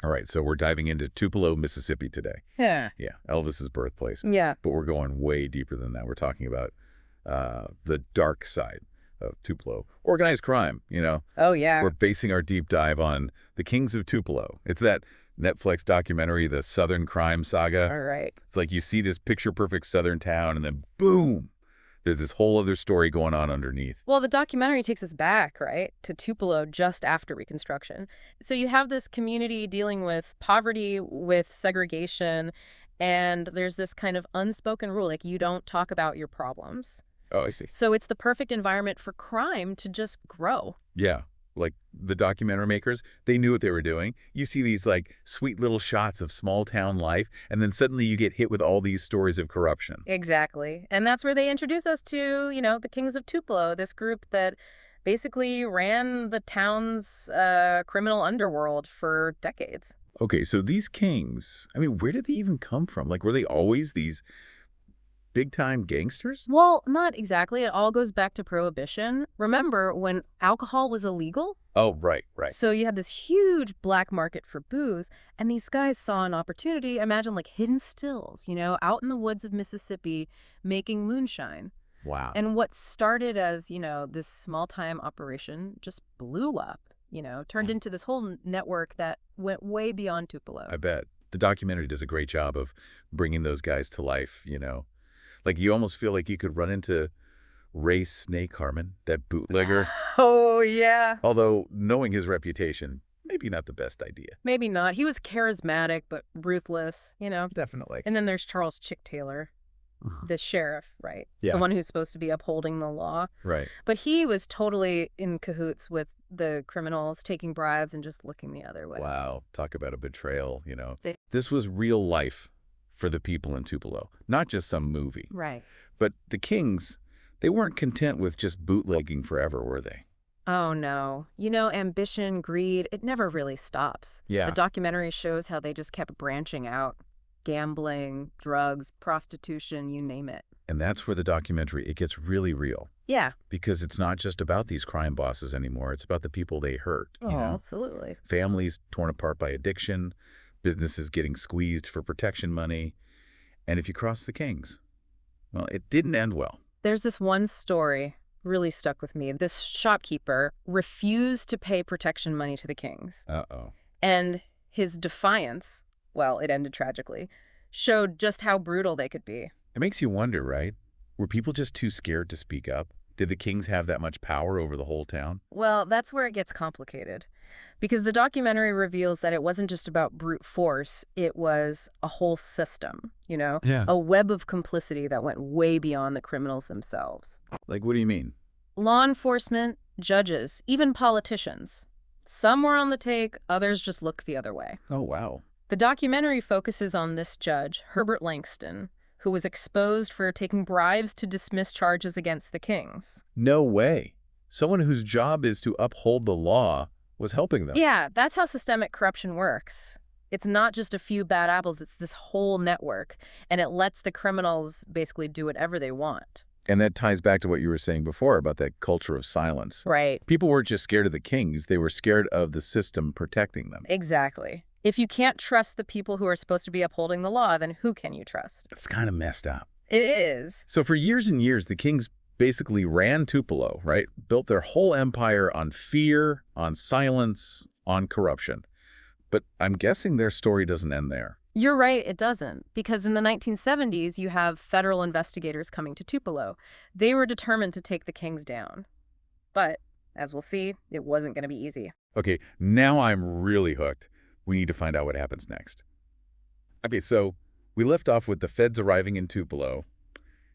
All right, so we're diving into Tupelo, Mississippi today. Yeah. Yeah, Elvis's birthplace. Yeah. But we're going way deeper than that. We're talking about the dark side of Tupelo. Organized crime, you know. Oh, yeah. We're basing our deep dive on the Kings of Tupelo. It's that Netflix documentary, the Southern Crime Saga. All right. It's like you see this picture-perfect southern town, and then boom, there's this whole other story going on underneath. Well, the documentary takes us back, right, to Tupelo just after Reconstruction. So you have this community dealing with poverty, with segregation, and there's this kind of unspoken rule, like you don't talk about your problems. Oh, I see. So it's the perfect environment for crime to just grow. Yeah, like the documentary makers, they knew what they were doing. You see these like sweet little shots of small town life, and then suddenly you get hit with all these stories of corruption. Exactly. And that's where they introduce us to, the Kings of Tupelo, this group that basically ran the town's criminal underworld for decades. Okay, so these kings, I mean, where did they even come from? Like, were they always these big-time gangsters? Well, not exactly. It all goes back to Prohibition. Remember when alcohol was illegal? Oh, right, right. So you had this huge black market for booze, and these guys saw an opportunity. Imagine like hidden stills, out in the woods of Mississippi making moonshine. Wow. And what started as, this small-time operation just blew up, turned into this whole network that went way beyond Tupelo. I bet. The documentary does a great job of bringing those guys to life. Like, you almost feel like you could run into Ray Snake Harmon, that bootlegger. Oh, yeah. Although, knowing his reputation, maybe not the best idea. Maybe not. He was charismatic, but ruthless. Definitely. And then there's Charles Chick Taylor, the sheriff, right? Yeah. The one who's supposed to be upholding the law. Right. But he was totally in cahoots with the criminals, taking bribes and just looking the other way. Wow. Talk about a betrayal. They- This was real life for the people in Tupelo, not just some movie. Right. But the Kings, they weren't content with just bootlegging forever, were they? Oh, no. Ambition, greed, it never really stops. Yeah. The documentary shows how they just kept branching out. Gambling, drugs, prostitution, you name it. And that's where the documentary, it gets really real. Yeah. Because it's not just about these crime bosses anymore. It's about the people they hurt. Oh, absolutely. Families torn apart by addiction, businesses getting squeezed for protection money. And if you cross the Kings, well, it didn't end well. There's this one story really stuck with me. This shopkeeper refused to pay protection money to the Kings. Uh-oh. And his defiance, well, it ended tragically, showed just how brutal they could be. It makes you wonder, right? Were people just too scared to speak up? Did the Kings have that much power over the whole town? Well, that's where it gets complicated. Because the documentary reveals that it wasn't just about brute force, it was a whole system, Yeah. a web of complicity that went way beyond the criminals themselves. Like, what do you mean? Law enforcement, judges, even politicians. Some were on the take, others just looked the other way. Oh, wow. The documentary focuses on this judge, Herbert Langston, who was exposed for taking bribes to dismiss charges against the Kings. No way. Someone whose job is to uphold the law was helping them. Yeah, that's how systemic corruption works. It's not just a few bad apples, it's this whole network, and it lets the criminals basically do whatever they want. And that ties back to what you were saying before about that culture of silence. Right. People weren't just scared of the Kings, they were scared of the system protecting them. Exactly. If you can't trust the people who are supposed to be upholding the law, then who can you trust? It's kind of messed up. It is. So for years and years, the Kings basically ran Tupelo, right? Built their whole empire on fear, on silence, on corruption. But I'm guessing their story doesn't end there. You're right, it doesn't. Because in the 1970s, you have federal investigators coming to Tupelo. They were determined to take the Kings down. But, as we'll see, it wasn't going to be easy. Okay, now I'm really hooked. We need to find out what happens next. Okay, so we left off with the feds arriving in Tupelo.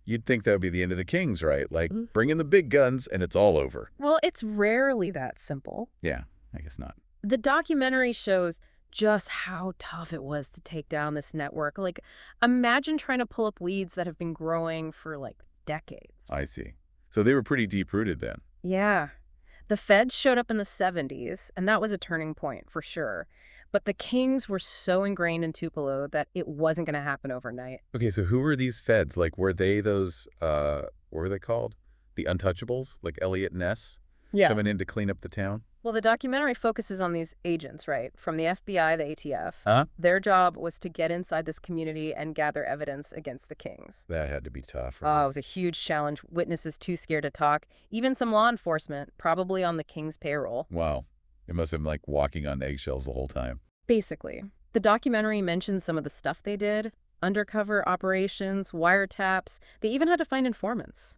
You'd think that would be the end of the Kings, right? Like, bring in the big guns and it's all over. Well, it's rarely that simple. Yeah, I guess not. The documentary shows just how tough it was to take down this network. Like, imagine trying to pull up weeds that have been growing for, decades. I see. So they were pretty deep-rooted then. Yeah. The feds showed up in the 70s, and that was a turning point for sure. But the Kings were so ingrained in Tupelo that it wasn't going to happen overnight. Okay, so who were these feds? Like, were they those, what were they called? The Untouchables? Like Elliot Ness? Yeah. Coming in to clean up the town? Well, the documentary focuses on these agents, right? From the FBI, the ATF. Huh? Their job was to get inside this community and gather evidence against the Kings. That had to be tough, Oh, right? it was a huge challenge. Witnesses too scared to talk. Even some law enforcement, probably on the King's payroll. Wow. It must have been like walking on eggshells the whole time. Basically. The documentary mentions some of the stuff they did. Undercover operations, wiretaps. They even had to find informants.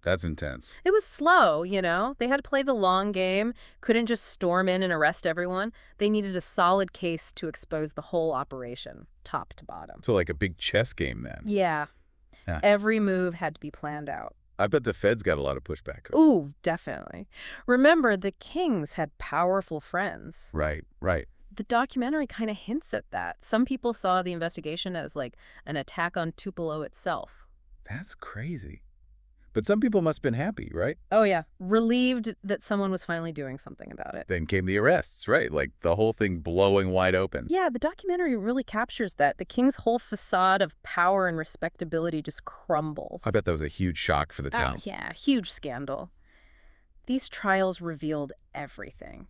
That's intense. It was slow, you know? They had to play the long game, couldn't just storm in and arrest everyone. They needed a solid case to expose the whole operation, top to bottom. So like a big chess game then. Yeah. Yeah. Every move had to be planned out. I bet the feds got a lot of pushback. Ooh, definitely. Remember, the Kings had powerful friends. Right, right. The documentary kind of hints at that. Some people saw the investigation as like an attack on Tupelo itself. That's crazy. But some people must have been happy, right? Oh, yeah. Relieved that someone was finally doing something about it. Then came the arrests, right? Like the whole thing blowing wide open. Yeah, the documentary really captures that. The King's whole facade of power and respectability just crumbles. I bet that was a huge shock for the town. Oh, yeah, huge scandal. These trials revealed everything.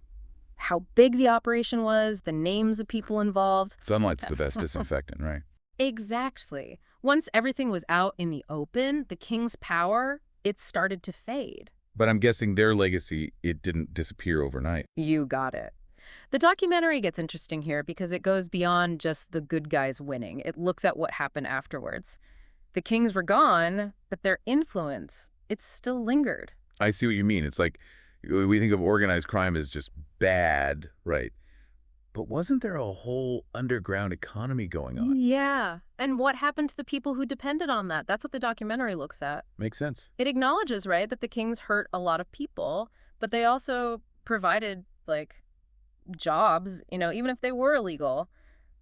How big the operation was, the names of people involved. Sunlight's the best disinfectant, right? Exactly. Once everything was out in the open, the King's power, it started to fade. But I'm guessing their legacy, it didn't disappear overnight. You got it. The documentary gets interesting here because it goes beyond just the good guys winning. It looks at what happened afterwards. The Kings were gone, but their influence, it still lingered. I see what you mean. It's like we think of organized crime as just bad, right? But wasn't there a whole underground economy going on? Yeah. And what happened to the people who depended on that? That's what the documentary looks at. Makes sense. It acknowledges, right, that the Kings hurt a lot of people, but they also provided, like, jobs, you know, even if they were illegal.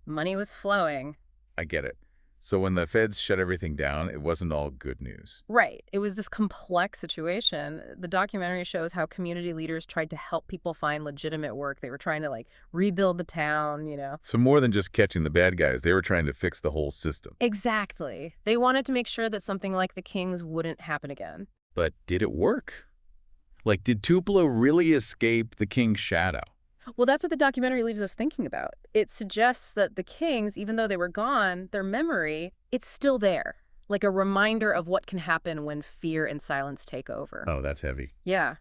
Money was flowing. I get it. So when the feds shut everything down, it wasn't all good news. Right. It was this complex situation. The documentary shows how community leaders tried to help people find legitimate work. They were trying to, like, rebuild the town, you know. So more than just catching the bad guys, they were trying to fix the whole system. Exactly. They wanted to make sure that something like the Kings wouldn't happen again. But did it work? Like, did Tupelo really escape the king's shadow? Well, that's what the documentary leaves us thinking about. It suggests that the Kings, even though they were gone, their memory, it's still there. Like a reminder of what can happen when fear and silence take over. Oh, that's heavy. Yeah.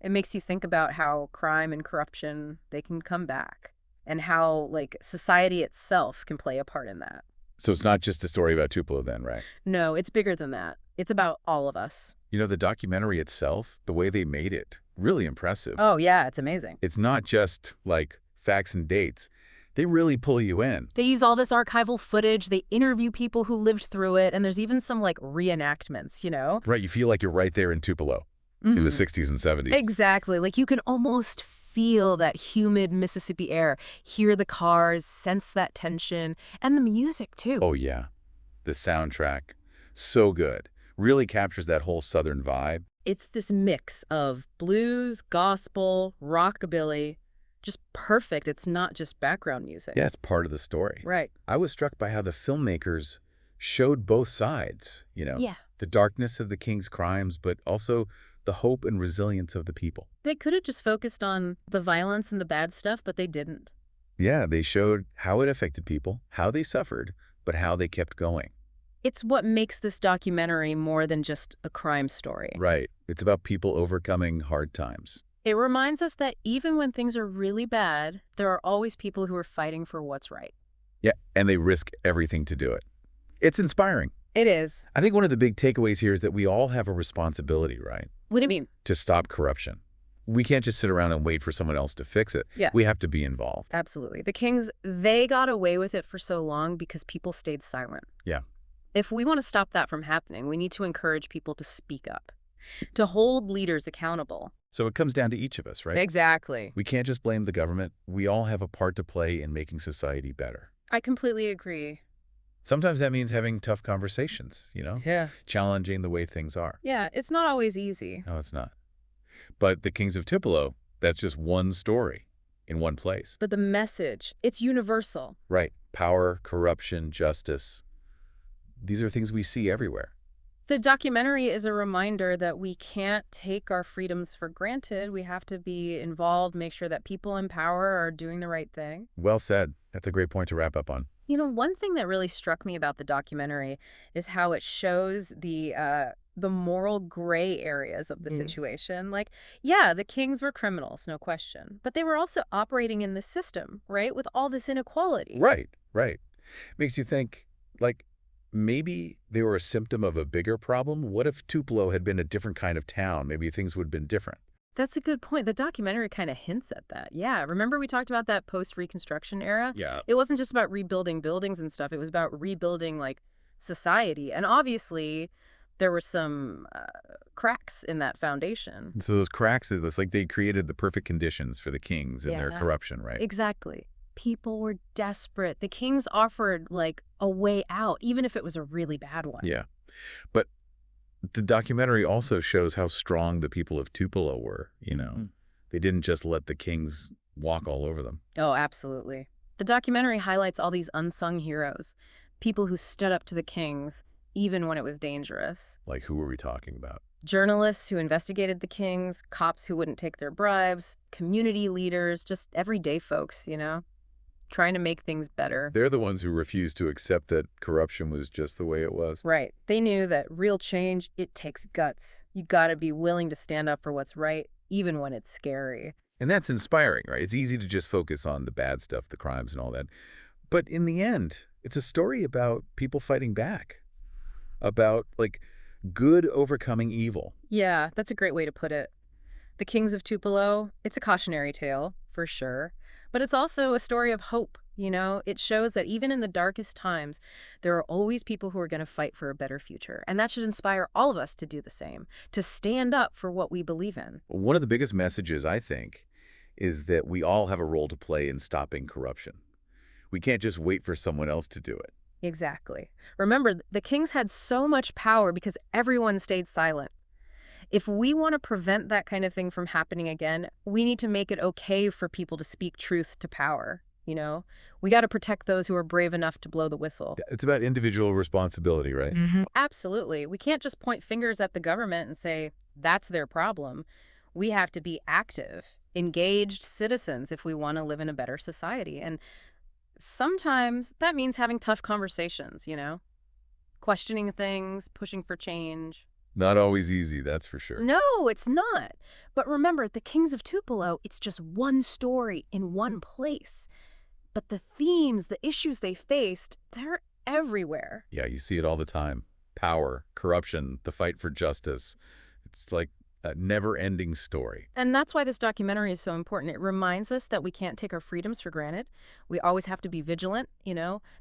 It makes you think about how crime and corruption, they can come back. And how, like, society itself can play a part in that. So it's not just a story about Tupelo then, right? No, it's bigger than that. It's about all of us. You know, the documentary itself, the way they made it, really impressive. Oh, yeah, it's amazing. It's not just, like, facts and dates. They really pull you in. They use all this archival footage. They interview people who lived through it. And there's even some, like, reenactments, you know? Right, you feel like you're right there in Tupelo in the 60s and 70s. Exactly. Like, you can almost feel that humid Mississippi air, hear the cars, sense that tension, and the music, too. Oh, yeah. The soundtrack, so good. Really captures that whole Southern vibe. It's this mix of blues, gospel, rockabilly, just perfect. It's not just background music. Yeah, it's part of the story. Right. I was struck by how the filmmakers showed both sides, you know, Yeah. the darkness of the king's crimes, but also the hope and resilience of the people. They could have just focused on the violence and the bad stuff, but they didn't. Yeah, they showed how it affected people, how they suffered, but how they kept going. It's what makes this documentary more than just a crime story. Right. It's about people overcoming hard times. It reminds us that even when things are really bad, there are always people who are fighting for what's right. Yeah, and they risk everything to do it. It's inspiring. It is. I think one of the big takeaways here is that we all have a responsibility, right? What do you mean? To stop corruption. We can't just sit around and wait for someone else to fix it. Yeah. We have to be involved. Absolutely. The Kings, they got away with it for so long because people stayed silent. Yeah. If we want to stop that from happening, we need to encourage people to speak up, to hold leaders accountable. So it comes down to each of us, right? Exactly. We can't just blame the government. We all have a part to play in making society better. I completely agree. Sometimes that means having tough conversations, you know? Yeah. Challenging the way things are. Yeah, it's not always easy. No, it's not. But the Kings of Tupelo, that's just one story in one place. But the message, it's universal. Right. Power, corruption, justice. These are things we see everywhere. The documentary is a reminder that we can't take our freedoms for granted. We have to be involved, make sure that people in power are doing the right thing. Well said. That's a great point to wrap up on. One thing that really struck me about the documentary is how it shows the moral gray areas of the situation. Like, yeah, the kings were criminals, no question, but they were also operating in the system, right, with all this inequality. Right, right. Makes you think, like, maybe they were a symptom of a bigger problem. What if Tupelo had been a different kind of town? Maybe things would have been different. That's a good point. The documentary kind of hints at that. Yeah, remember we talked about that post-Reconstruction era? Yeah. It wasn't just about rebuilding buildings and stuff. It was about rebuilding, like, society. And obviously, there were some cracks in that foundation. So those cracks, it's like they created the perfect conditions for the kings and their Yeah. corruption, right? Exactly. People were desperate. The kings offered, like, a way out, even if it was a really bad one. Yeah. But the documentary also shows how strong the people of Tupelo were, They didn't just let the kings walk all over them. Oh, absolutely. The documentary highlights all these unsung heroes, people who stood up to the kings, even when it was dangerous. Like, who were we talking about? Journalists who investigated the kings, cops who wouldn't take their bribes, community leaders, just everyday folks, trying to make things better. They're the ones who refused to accept that corruption was just the way it was. Right. They knew that real change, it takes guts. You gotta be willing to stand up for what's right, even when it's scary. And that's inspiring, right? It's easy to just focus on the bad stuff, the crimes and all that. But in the end, it's a story about people fighting back, about, like, good overcoming evil. Yeah, that's a great way to put it. The Kings of Tupelo, it's a cautionary tale, for sure. But it's also a story of hope, It shows that even in the darkest times, there are always people who are going to fight for a better future. And that should inspire all of us to do the same, to stand up for what we believe in. One of the biggest messages, I think, is that we all have a role to play in stopping corruption. We can't just wait for someone else to do it. Exactly. Remember, the kings had so much power because everyone stayed silent. If we want to prevent that kind of thing from happening again, we need to make it okay for people to speak truth to power, We got to protect those who are brave enough to blow the whistle. It's about individual responsibility, right? Absolutely. We can't just point fingers at the government and say, that's their problem. We have to be active, engaged citizens if we want to live in a better society. And sometimes that means having tough conversations, questioning things, pushing for change. Not always easy, that's for sure. No, it's not. But remember, the Kings of Tupelo, it's just one story in one place. But the themes, the issues they faced, they're everywhere. Yeah, you see it all the time. Power, corruption, the fight for justice. It's like a never-ending story. And that's why this documentary is so important. It reminds us that we can't take our freedoms for granted. We always have to be vigilant,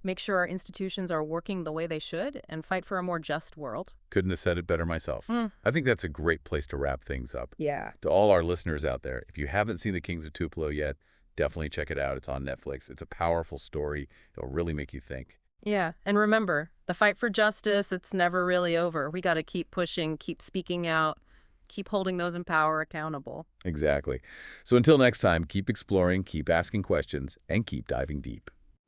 make sure our institutions are working the way they should, and fight for a more just world. Couldn't have said it better myself. I think that's a great place to wrap things up. Yeah. To all our listeners out there, if you haven't seen The Kings of Tupelo yet, definitely check it out. It's on Netflix. It's a powerful story. It'll really make you think. Yeah, and remember, the fight for justice, it's never really over. We got to keep pushing, keep speaking out, keep holding those in power accountable. Exactly. So until next time, keep exploring, keep asking questions, and keep diving deep.